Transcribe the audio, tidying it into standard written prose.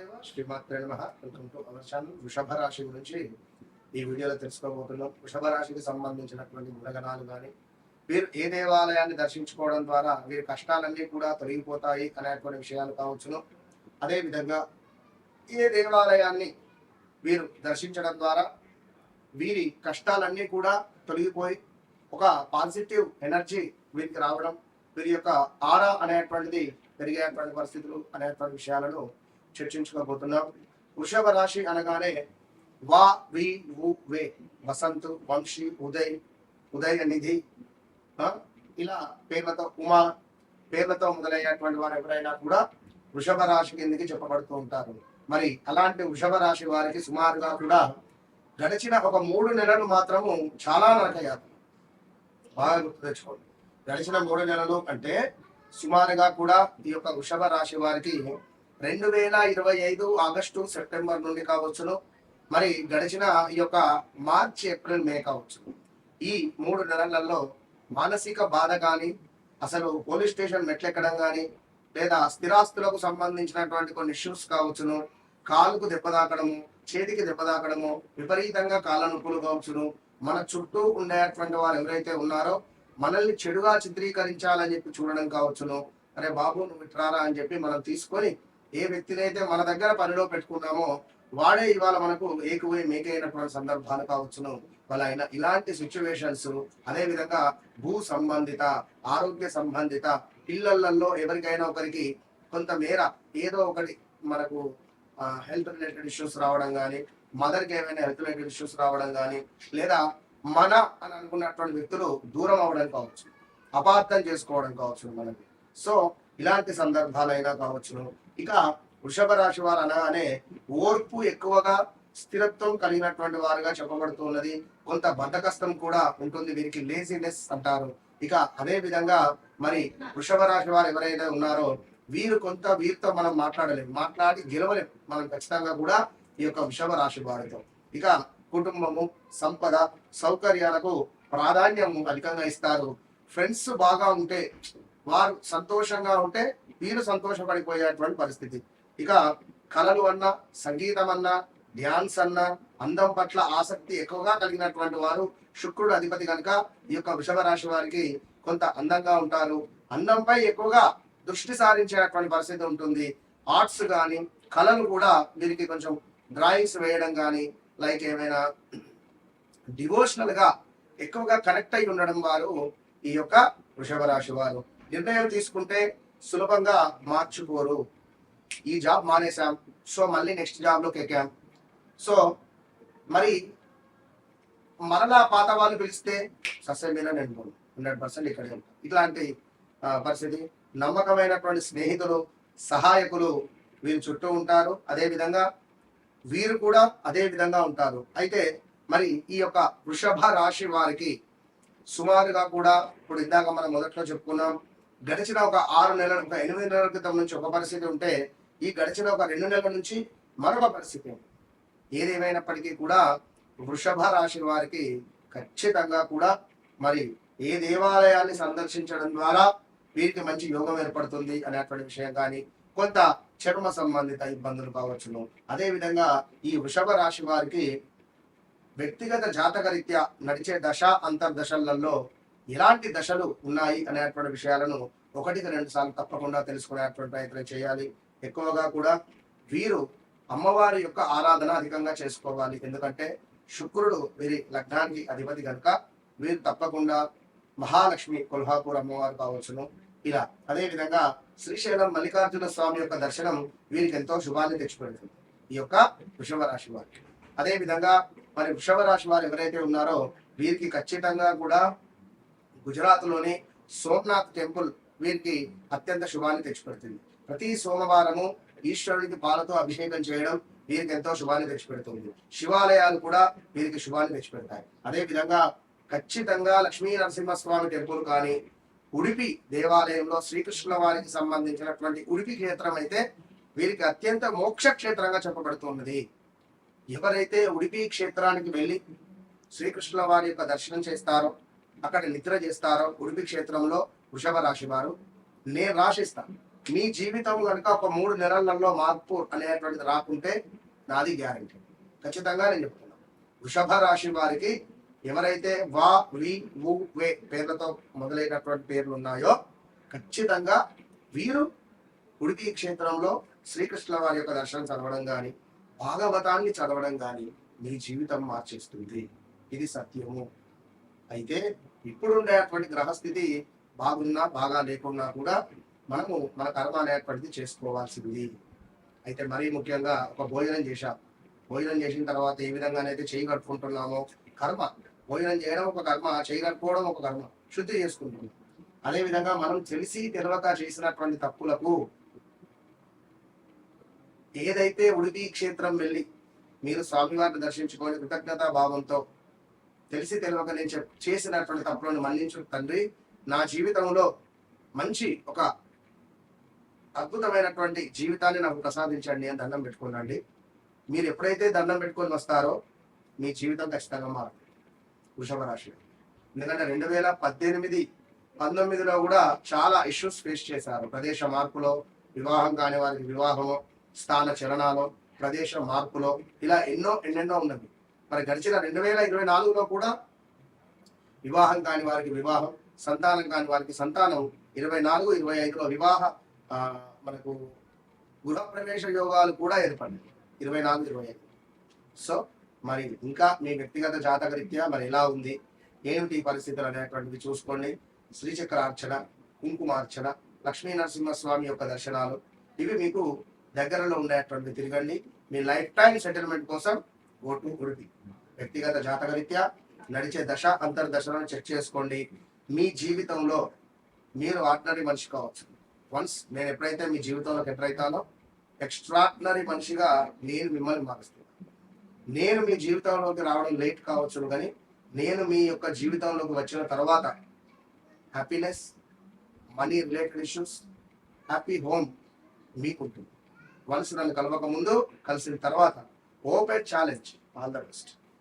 మహాదేవ శ్రీమాత్రే నమః. Welcome to our channel. వృషభ రాశి గురించి ఈ వీడియోలో తెలుసుకోబోతున్నాం. వృషభ రాశికి సంబంధించినటువంటి గుణగణాలు కానీ, వీరు ఏ దేవాలయాన్ని దర్శించుకోవడం ద్వారా వీరి కష్టాలన్నీ కూడా తొలగిపోతాయి అనేటువంటి విషయాలు కావచ్చును. అదేవిధంగా ఏ దేవాలయాన్ని వీరు దర్శించడం ద్వారా వీరి కష్టాలన్నీ కూడా తొలగిపోయి ఒక పాజిటివ్ ఎనర్జీ వీరికి రావడం, వీరి యొక్క ఆరా అనేటువంటిది పెరిగేటువంటి పరిస్థితులు అనేటువంటి విషయాలను చర్చించుకోబోతున్నాం. వృషభ రాశి అనగానే వా వి వు వే వసంత్ వంశీ ఉదయ్ ఉదయనిధి ఇలా పేర్లతో ఉమా పేర్లతో మొదలయ్యేటువంటి వారు ఎవరైనా కూడా వృషభ రాశి కిందకి చెప్పబడుతూ ఉంటారు. మరి అలాంటి వృషభ రాశి వారికి సుమారుగా కూడా గడిచిన ఒక 3 నెలలు మాత్రము చాలా నరకయాత్ర. బాగా గుర్తు తెచ్చుకోండి. గడిచిన 3 నెలలు అంటే సుమారుగా కూడా ఈ యొక్క వృషభ రాశి వారికి 2025 ఆగస్టు సెప్టెంబర్ నుండి కావచ్చును, మరి గడిచిన ఈ యొక్క మార్చి ఏప్రిల్ మే కావచ్చును. ఈ 3 నెలలలో మానసిక బాధ కానీ, అసలు పోలీస్ స్టేషన్ మెట్లెక్కడం కానీ, లేదా స్థిరాస్తులకు సంబంధించినటువంటి కొన్ని ఇష్యూస్ కావచ్చును, కాలుకు దెబ్బ తాకడము, చేతికి దెబ్బ తాకడము, విపరీతంగా కాళ్ళ నొప్పులు కావచ్చును. మన చుట్టూ ఉండేటువంటి వారు ఎవరైతే ఉన్నారో మనల్ని చెడుగా చిత్రీకరించాలని చెప్పి చూడడం కావచ్చును. అరే బాబు నువ్వు ఇట్రారా అని చెప్పి మనం తీసుకొని ఏ వ్యక్తినైతే మన దగ్గర పనిలో పెట్టుకున్నామో వాడే ఇవాళ మనకు ఏకువై మేకైనటువంటి సందర్భాలు కావచ్చును. వాళ్ళ ఇలాంటి సిచ్యువేషన్స్, అదే విధంగా భూ సంబంధిత, ఆరోగ్య సంబంధిత, పిల్లలలో ఎవరికైనా ఒకరికి కొంతమేర ఏదో ఒకటి మనకు హెల్త్ రిలేటెడ్ ఇష్యూస్ రావడం కానీ, మదర్కి ఏమైనా హెల్త్ రిలేటెడ్ ఇష్యూస్ రావడం కానీ, లేదా మన అని అనుకున్నటువంటి వ్యక్తులు దూరం అవ్వడం కావచ్చు, అపార్థం చేసుకోవడం కావచ్చు మనకి. సో ఇలాంటి సందర్భాలైనా కావచ్చును. ఇక వృషభ రాశి వారు అనగానే ఓర్పు ఎక్కువగా, స్థిరత్వం కలిగినటువంటి వారుగా చెప్పబడుతున్నది. కొంత బద్ధకస్తం కూడా ఉంటుంది, వీరికి లేజినెస్ అంటారు. ఇక అదే విధంగా మరి వృషభ రాశి వారు ఎవరైతే ఉన్నారో వీరితో మనం మాట్లాడి గెలవలేం మనం ఖచ్చితంగా కూడా ఈ యొక్క వృషభ రాశి వారితో. ఇక కుటుంబము, సంపద, సౌకర్యాలకు ప్రాధాన్యం అధికంగా ఇస్తారు. ఫ్రెండ్స్ బాగా ఉంటే, వారు సంతోషంగా ఉంటే వీరు సంతోషపడిపోయేటువంటి పరిస్థితి. ఇక కళలు అన్నా, సంగీతం అన్నా, డ్యాన్స్ అన్నా, అందం పట్ల ఆసక్తి ఎక్కువగా కలిగినటువంటి వారు, శుక్రుడు అధిపతి కనుక ఈ యొక్క వృషభ రాశి వారికి కొంత అందంగా ఉంటారు. అందంపై ఎక్కువగా దృష్టి సారించేటువంటి పరిస్థితి ఉంటుంది. ఆర్ట్స్ కానీ, కళలు కూడా వీరికి కొంచెం డ్రాయింగ్స్ వేయడం కానీ, లైక్ ఏమైనా డివోషనల్ గా ఎక్కువగా కనెక్ట్ అయి ఉండడం వారు ఈ యొక్క వృషభ రాశి వారు. నిర్ణయం తీసుకుంటే సులభంగా మార్చుకోరు. ఈ జాబ్ మానేసాం, సో మళ్ళీ నెక్స్ట్ జాబ్ లోకి ఎక్కాం, సో మరి మరలా పాత వాళ్ళు పిలిస్తే సస్య మీద నేను 100% ఇక్కడే ఉంటాను. ఇట్లాంటి పరిస్థితి. నమ్మకమైనటువంటి స్నేహితులు, సహాయకులు వీరి చుట్టూ ఉంటారు. అదే విధంగా వీరు కూడా అదే విధంగా ఉంటారు. అయితే మరి ఈ యొక్క వృషభ రాశి వారికి సుమారుగా కూడా ఇప్పుడు ఇందాక మనం మొదట్లో చెప్పుకున్నాం, గడిచిన ఒక 6 నెలలు, ఒక 8 నెలల క్రితం నుంచి ఒక పరిస్థితి ఉంటే, ఈ గడిచిన ఒక 2 నెలల నుంచి మరొక పరిస్థితి. ఏదేమైనప్పటికీ కూడా వృషభ రాశి వారికి ఖచ్చితంగా కూడా మరి ఏ దేవాలయాన్ని సందర్శించడం ద్వారా వీరికి మంచి యోగం ఏర్పడుతుంది అనేటువంటి విషయం కానీ, కొంత చర్మ సంబంధిత ఇబ్బందులు కావచ్చును. అదే విధంగా ఈ వృషభ రాశి వారికి వ్యక్తిగత జాతక రీత్యా నడిచే దశ అంతర్దశలలో ఎలాంటి దశలు ఉన్నాయి అనేటువంటి విషయాలను 1-2 సార్లు తప్పకుండా తెలుసుకునేటువంటి ప్రయత్నం చేయాలి. ఎక్కువగా కూడా వీరు అమ్మవారి యొక్క ఆరాధన అధికంగా చేసుకోవాలి. ఎందుకంటే శుక్రుడు వీరి లగ్నానికి అధిపతి కనుక వీరు తప్పకుండా మహాలక్ష్మి కొల్హాపూర్ అమ్మవారు కావచ్చును. ఇలా అదే విధంగా శ్రీశైలం మల్లికార్జున స్వామి యొక్క దర్శనం వీరికి ఎంతో శుభాన్ని తెచ్చిపెడుతుంది ఈ యొక్క వృషభ రాశి వారికి. అదే విధంగా మరి వృషభ రాశి వారు ఎవరైతే ఉన్నారో వీరికి ఖచ్చితంగా కూడా గుజరాత్ లోని సోమనాథ్ టెంపుల్ వీరికి అత్యంత శుభాన్ని తెచ్చిపెడుతుంది. ప్రతి సోమవారము ఈశ్వరుడికి పాలతో అభిషేకం చేయడం వీరికి ఎంతో శుభాన్ని తెచ్చిపెడుతుంది. శివాలయాలు కూడా వీరికి శుభాన్ని తెచ్చిపెడతాయి. అదే విధంగా ఖచ్చితంగా లక్ష్మీ నరసింహస్వామి టెంపుల్ కానీ, ఉడిపి దేవాలయంలో శ్రీకృష్ణుల వారికి సంబంధించినటువంటి ఉడిపి క్షేత్రం అయితే వీరికి అత్యంత మోక్ష క్షేత్రంగా చెప్పబడుతున్నది. ఎవరైతే ఉడిపి క్షేత్రానికి వెళ్ళి శ్రీకృష్ణుల వారి యొక్క దర్శనం చేస్తారో, అక్కడ నిద్ర చేస్తారో ఉడిపి క్షేత్రంలో వృషభ రాశి వారు, నేను రాసిస్తాను మీ జీవితం కనుక ఒక 3 నెలలలో మార్పు అనేటువంటిది రాకుంటే నాది గ్యారంటీ. ఖచ్చితంగా నేను చెప్తున్నాను. వృషభ రాశి వారికి ఎవరైతే వా వి వు వే పేర్లతో మొదలైనటువంటి పేర్లు ఉన్నాయో ఖచ్చితంగా వీరు ఉడిపి క్షేత్రంలో శ్రీకృష్ణ వారి యొక్క దర్శనం చదవడం కానీ భాగవతాన్ని చదవడం కానీ మీ జీవితం మార్చేస్తుంది. ఇది సత్యము. అయితే ఇప్పుడు ఉండేటువంటి గ్రహస్థితి బాగున్నా బాగా లేకున్నా కూడా మనము మన కర్మ అనేటువంటిది చేసుకోవాల్సింది. అయితే మరీ ముఖ్యంగా ఒక భోజనం చేశాం. భోజనం చేసిన తర్వాత ఏ విధంగానైతే చేయి కట్టుకుంటున్నామో కర్మ, భోజనం చేయడం ఒక కర్మ, చేయి కట్టుకోవడం ఒక కర్మ, శుద్ధి చేసుకుంటున్నాం. అదేవిధంగా మనం తెలిసి తెలవక చేసినటువంటి తప్పులకు ఏదైతే ఉడిపి క్షేత్రం వెళ్ళి మీరు స్వామివారిని దర్శించుకొని కృతజ్ఞతా భావంతో తెలిసి తెలియక నేను చేసినటువంటి తప్పులను మన్నించు తండ్రి, నా జీవితంలో మంచి ఒక అద్భుతమైనటువంటి జీవితాన్ని నాకు ప్రసాదించండి అని దండం పెట్టుకోనండి. మీరు ఎప్పుడైతే దండం పెట్టుకొని వస్తారో మీ జీవితం ఖచ్చితంగా మారుతుంది వృషభ రాశి. ఎందుకంటే 2018, 19లో కూడా చాలా ఇష్యూస్ ఫేస్ చేశారు. ప్రదేశ మార్పులో, వివాహం కాని వారికి వివాహము, స్థాన చలనాలు, ప్రదేశ మార్పులో, ఇలా ఎన్నెన్నో ఉన్నవి. మరి గడిచిన 2024లో కూడా వివాహం కాని వారికి వివాహం, సంతానం కాని వారికి సంతానం, 24, 25లో వివాహ మనకు గృహ ప్రవేశ యోగాలు కూడా ఏర్పడింది 24, 25. సో మరి ఇంకా మీ వ్యక్తిగత జాతక రీత్యా మరి ఎలా ఉంది, ఏమిటి పరిస్థితులు అనేటువంటివి చూసుకోండి. శ్రీచక్రార్చన, కుంకుమార్చన, లక్ష్మీ నరసింహస్వామి యొక్క దర్శనాలు ఇవి మీకు దగ్గరలో ఉండేటువంటి తిరగండి. మీ లైఫ్ టైం సెటిల్మెంట్ కోసం ఓటు ఉడిపి. వ్యక్తిగత జాతక రీత్యా నడిచే దశ అంతర్దశలను చెక్ చేసుకోండి. మీ జీవితంలో మీరు ఆర్డినరీ మనిషి కావచ్చు. వన్స్ నేను ఎప్పుడైతే మీ జీవితంలోకి ఎంటర్ అవుతానో ఎక్స్ట్రాడినరీ మనిషిగా నేను మిమ్మల్ని మారుస్తాను. నేను మీ జీవితంలోకి రావడం లేట్ కావచ్చు, కానీ నేను మీ యొక్క జీవితంలోకి వచ్చిన తర్వాత happiness, money related issues, happy home మీకుంటుంది. వన్స్ నన్ను కలవక ముందు, కలిసిన తర్వాత open challenge. All the best.